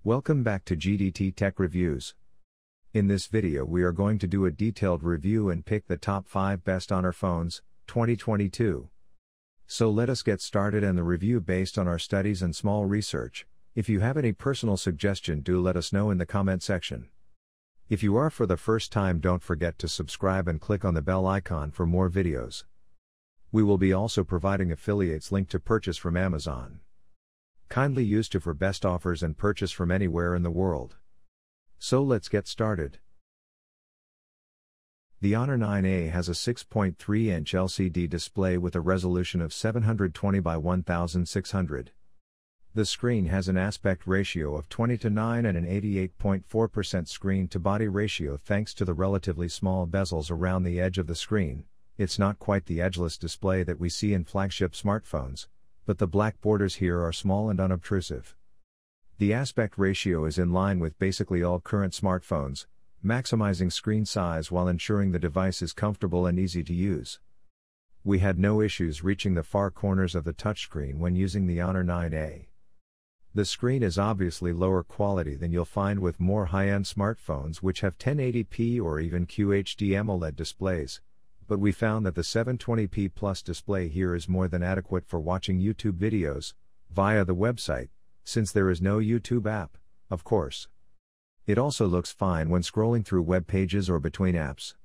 Welcome back to GDT Tech Reviews. In this video we are going to do a detailed review and pick the top 5 best Honor phones, 2022. So let us get started and the review based on our studies and small research. If you have any personal suggestion, do let us know in the comment section. If you are for the first time, don't forget to subscribe and click on the bell icon for more videos. We will be also providing affiliates link to purchase from Amazon. Kindly use to for best offers and purchase from anywhere in the world. So let's get started. The Honor 9A has a 6.3-inch LCD display with a resolution of 720 by 1600. The screen has an aspect ratio of 20:9 and an 88.4% screen-to-body ratio thanks to the relatively small bezels around the edge of the screen. It's not quite the edgeless display that we see in flagship smartphones, but the black borders here are small and unobtrusive. The aspect ratio is in line with basically all current smartphones, maximizing screen size while ensuring the device is comfortable and easy to use. We had no issues reaching the far corners of the touchscreen when using the Honor 9A. The screen is obviously lower quality than you'll find with more high-end smartphones which have 1080p or even QHD AMOLED displays, but we found that the 720p Plus display here is more than adequate for watching YouTube videos, via the website, since there is no YouTube app, of course. It also looks fine when scrolling through web pages or between apps.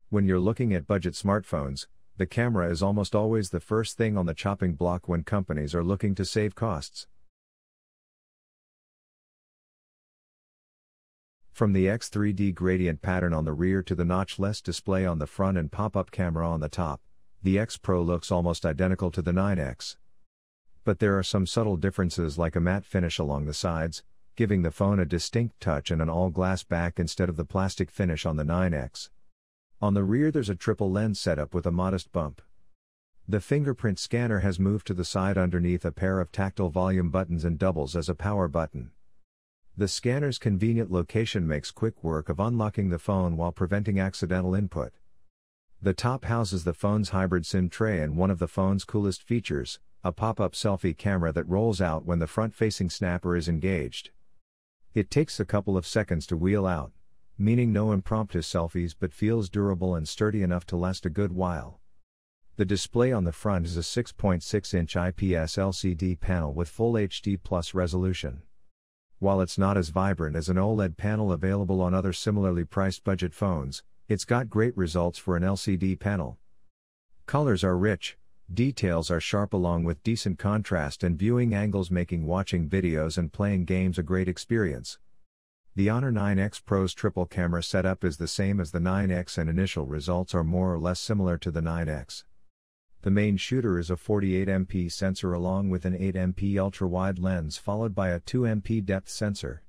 When you're looking at budget smartphones, the camera is almost always the first thing on the chopping block when companies are looking to save costs. From the X3D gradient pattern on the rear to the notchless display on the front and pop-up camera on the top, the X Pro looks almost identical to the 9X. But there are some subtle differences like a matte finish along the sides, giving the phone a distinct touch, and an all-glass back instead of the plastic finish on the 9X. On the rear there's a triple lens setup with a modest bump. The fingerprint scanner has moved to the side underneath a pair of tactile volume buttons and doubles as a power button. The scanner's convenient location makes quick work of unlocking the phone while preventing accidental input. The top houses the phone's hybrid SIM tray and one of the phone's coolest features, a pop-up selfie camera that rolls out when the front-facing snapper is engaged. It takes a couple of seconds to wheel out, meaning no impromptu selfies, but feels durable and sturdy enough to last a good while. The display on the front is a 6.6-inch IPS LCD panel with full HD Plus resolution. While it's not as vibrant as an OLED panel available on other similarly priced budget phones, it's got great results for an LCD panel. Colors are rich, details are sharp along with decent contrast and viewing angles, making watching videos and playing games a great experience. The Honor 9X Pro's triple camera setup is the same as the 9X and initial results are more or less similar to the 9X. The main shooter is a 48MP sensor along with an 8MP ultra-wide lens followed by a 2MP depth sensor.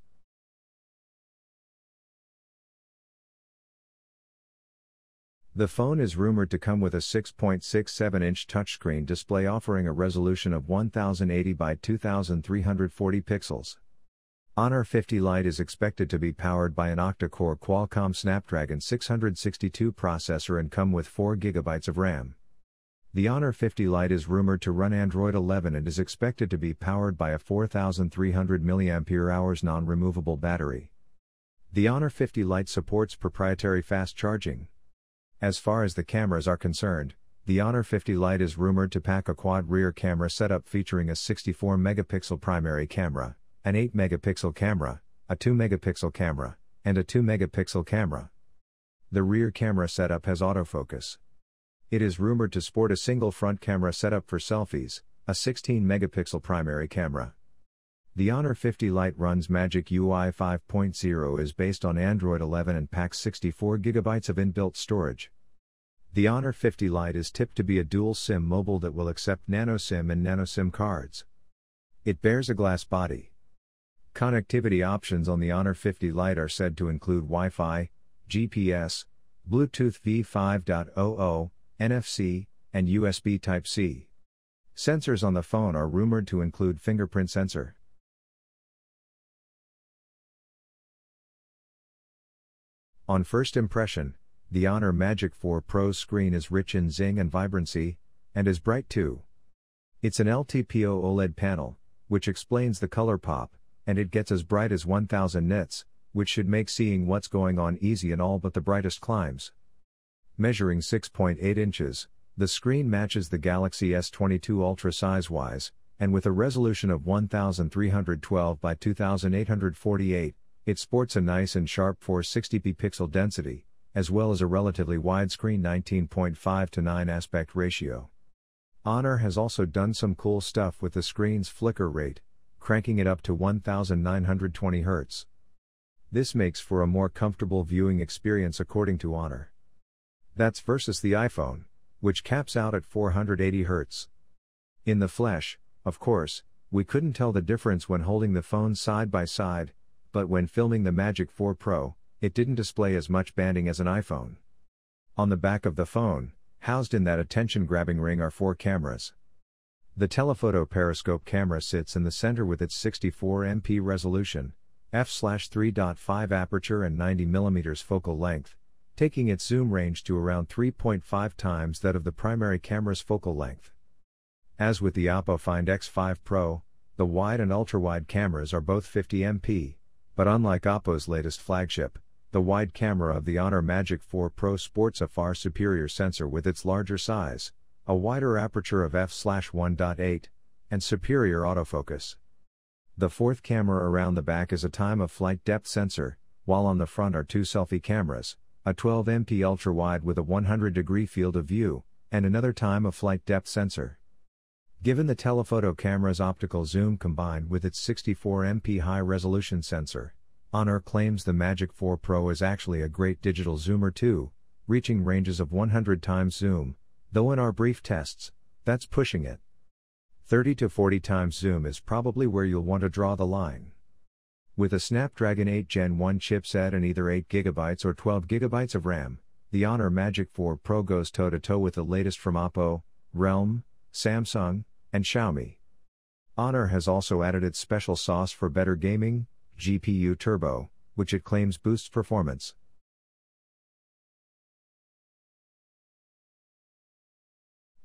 The phone is rumored to come with a 6.67-inch touchscreen display offering a resolution of 1080 by 2340 pixels. Honor 50 Lite is expected to be powered by an octa-core Qualcomm Snapdragon 662 processor and come with 4 GB of RAM. The Honor 50 Lite is rumored to run Android 11 and is expected to be powered by a 4300 mAh non-removable battery. The Honor 50 Lite supports proprietary fast charging. As far as the cameras are concerned, the Honor 50 Lite is rumored to pack a quad rear camera setup featuring a 64-megapixel primary camera, an 8-megapixel camera, a 2-megapixel camera, and a 2-megapixel camera. The rear camera setup has autofocus. It is rumored to sport a single front camera setup for selfies, a 16-megapixel primary camera. The Honor 50 Lite runs Magic UI 5.0, is based on Android 11 and packs 64 GB of inbuilt storage. The Honor 50 Lite is tipped to be a dual SIM mobile that will accept nano SIM and nano SIM cards. It bears a glass body. Connectivity options on the Honor 50 Lite are said to include Wi-Fi, GPS, Bluetooth V5.00, NFC, and USB Type-C. Sensors on the phone are rumored to include fingerprint sensor. On first impression, the Honor Magic 4 Pro's screen is rich in zing and vibrancy, and is bright too. It's an LTPO OLED panel, which explains the color pop, and it gets as bright as 1000 nits, which should make seeing what's going on easy in all but the brightest climes. Measuring 6.8 inches, the screen matches the Galaxy S22 Ultra size-wise, and with a resolution of 1312 by 2848, it sports a nice and sharp 460p pixel density, as well as a relatively wide screen 19.5:9 aspect ratio. Honor has also done some cool stuff with the screen's flicker rate, cranking it up to 1920 Hz. This makes for a more comfortable viewing experience according to Honor. That's versus the iPhone, which caps out at 480 Hz. In the flesh, of course, we couldn't tell the difference when holding the phones side by side, but when filming the Magic 4 Pro, it didn't display as much banding as an iPhone. On the back of the phone, housed in that attention-grabbing ring, are 4 cameras. The telephoto periscope camera sits in the center with its 64MP resolution, f/3.5 aperture and 90mm focal length, taking its zoom range to around 3.5 times that of the primary camera's focal length. As with the Oppo Find X5 Pro, the wide and ultra-wide cameras are both 50MP, but unlike Oppo's latest flagship, the wide camera of the Honor Magic 4 Pro sports a far superior sensor with its larger size, a wider aperture of f/1.8, and superior autofocus. The fourth camera around the back is a time-of-flight depth sensor, while on the front are 2 selfie cameras, a 12MP ultra-wide with a 100-degree field of view, and another time-of-flight depth sensor. Given the telephoto camera's optical zoom combined with its 64MP high-resolution sensor, Honor claims the Magic 4 Pro is actually a great digital zoomer too, reaching ranges of 100 times zoom, though in our brief tests, that's pushing it. 30 to 40 times zoom is probably where you'll want to draw the line. With a Snapdragon 8 Gen 1 chipset and either 8GB or 12GB of RAM, the Honor Magic 4 Pro goes toe-to-toe with the latest from Oppo, Realme, Samsung, and Xiaomi. Honor has also added its special sauce for better gaming, GPU Turbo, which it claims boosts performance.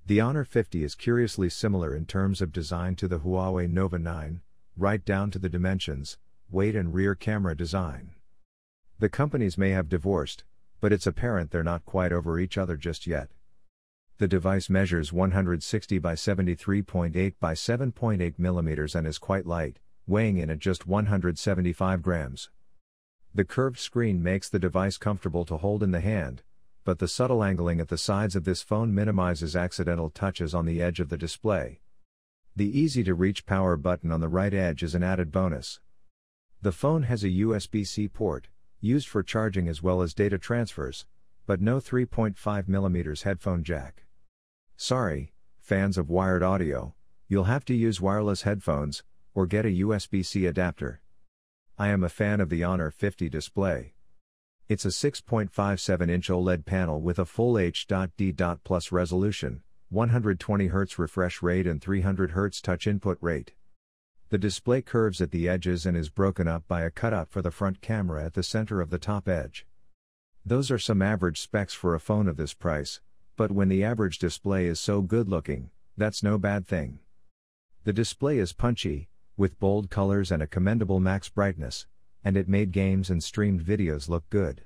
The Honor 50 is curiously similar in terms of design to the Huawei Nova 9, right down to the dimensions, weight and rear camera design. The companies may have divorced, but it's apparent they're not quite over each other just yet. The device measures 160 by 73.8 by 7.8 mm and is quite light, weighing in at just 175 grams. The curved screen makes the device comfortable to hold in the hand, but the subtle angling at the sides of this phone minimizes accidental touches on the edge of the display. The easy-to-reach power button on the right edge is an added bonus. The phone has a USB-C port, used for charging as well as data transfers, but no 3.5mm headphone jack. Sorry, fans of wired audio, you'll have to use wireless headphones, or get a USB-C adapter. I am a fan of the Honor 50 display. It's a 6.57-inch OLED panel with a full HD++ resolution, 120 Hz refresh rate and 300 Hz touch input rate. The display curves at the edges and is broken up by a cutout for the front camera at the center of the top edge. Those are some average specs for a phone of this price, but when the average display is so good looking, that's no bad thing. The display is punchy, with bold colors and a commendable max brightness, and it made games and streamed videos look good.